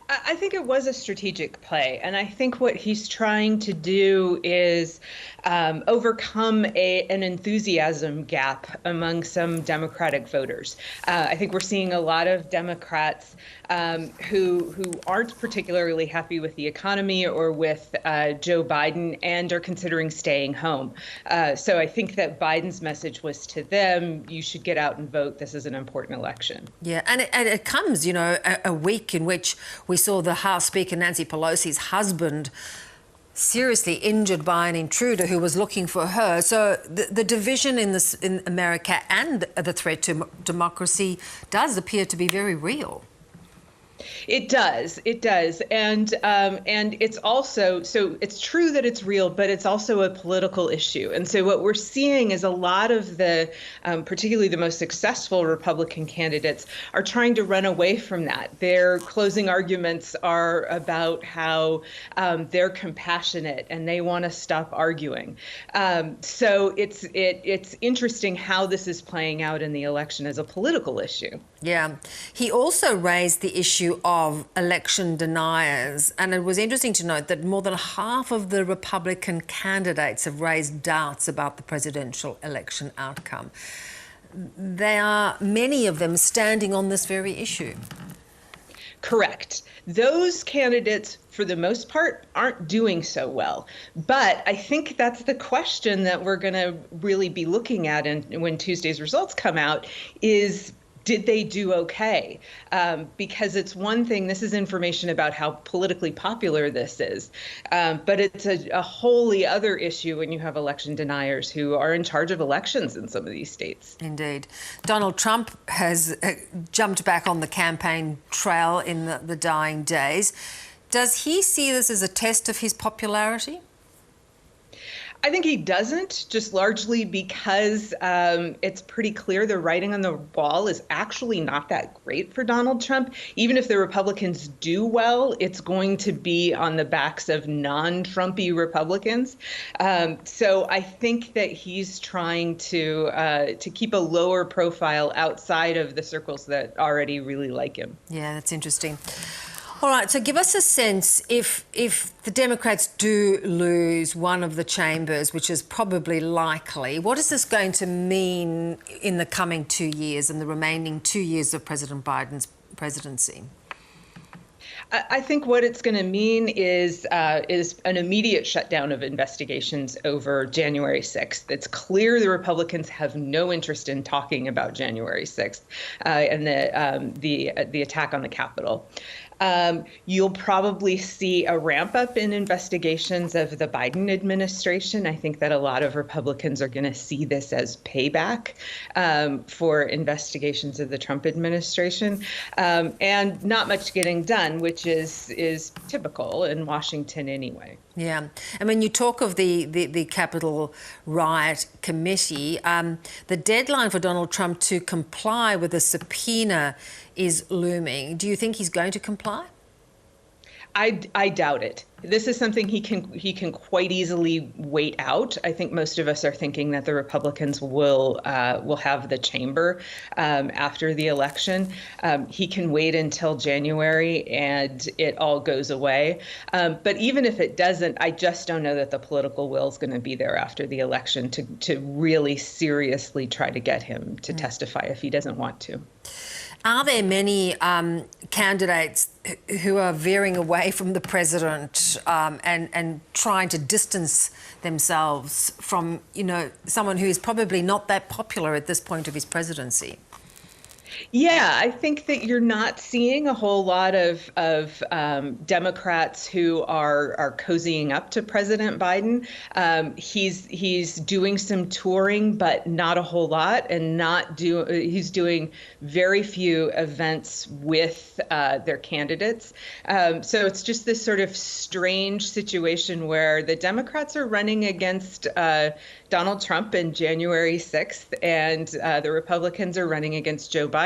I think it was a strategic play, and I think what he's trying to do is overcome an enthusiasm gap among some Democratic voters. I think we're seeing a lot of Democrats who aren't particularly happy with the economy or with Joe Biden and are considering staying home. So I think that Biden's message was to them: you should get out and vote. This is an important election. Yeah, and it comes, a week in which we saw the House Speaker Nancy Pelosi's husband seriously injured by an intruder who was looking for her. So the division in America and the threat to democracy does appear to be very real. It does. It does. And it's also, so it's true that it's real, but it's also a political issue. And so what we're seeing is a lot of the, particularly the most successful Republican candidates, are trying to run away from that. Their closing arguments are about how they're compassionate and they want to stop arguing. So it's interesting how this is playing out in the election as a political issue. Yeah. He also raised the issue of election deniers, and it was interesting to note that more than half of the Republican candidates have raised doubts about the presidential election outcome. There are many of them standing on this very issue. Correct. Those candidates, for the most part, aren't doing so well. But I think that's the question that we're going to really be looking at when Tuesday's results come out is, did they do okay? Because it's one thing, this is information about how politically popular this is, but it's a wholly other issue when you have election deniers who are in charge of elections in some of these states. Indeed. Donald Trump has jumped back on the campaign trail in the dying days. Does he see this as a test of his popularity? I think he doesn't, just largely because it's pretty clear the writing on the wall is actually not that great for Donald Trump. Even if the Republicans do well, it's going to be on the backs of non-Trumpy Republicans. So I think that he's trying to keep a lower profile outside of the circles that already really like him. Yeah, that's interesting. All right, so give us a sense, if the Democrats do lose one of the chambers, which is probably likely, what is this going to mean in the coming 2 years and the remaining 2 years of President Biden's presidency? I think what it's going to mean is an immediate shutdown of investigations over January 6th. It's clear the Republicans have no interest in talking about January 6th and the attack on the Capitol. You'll probably see a ramp up in investigations of the Biden administration. I think that a lot of Republicans are going to see this as payback for investigations of the Trump administration, and not much getting done, which is typical in Washington anyway. Yeah. And when you talk of the Capitol riot committee, the deadline for Donald Trump to comply with a subpoena is looming. Do you think he's going to comply? I doubt it. This is something he can quite easily wait out. I think most of us are thinking that the Republicans will have the chamber after the election. He can wait until January and it all goes away. But even if it doesn't, I just don't know that the political will is going to be there after the election to really seriously try to get him to testify if he doesn't want to. Are there many candidates who are veering away from the president and trying to distance themselves from, someone who is probably not that popular at this point of his presidency? Yeah, I think that you're not seeing a whole lot of Democrats who are cozying up to President Biden. He's doing some touring, but not a whole lot, and he's doing very few events with their candidates. So it's just this sort of strange situation where the Democrats are running against Donald Trump in January 6th, and the Republicans are running against Joe Biden,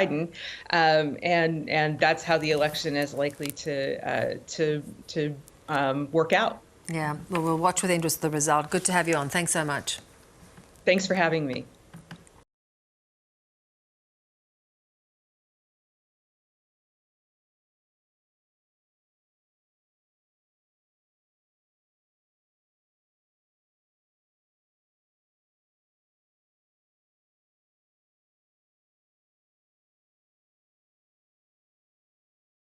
and that's how the election is likely to work out. Yeah, well, we'll watch with interest the result. Good to have you on. Thanks so much. Thanks for having me.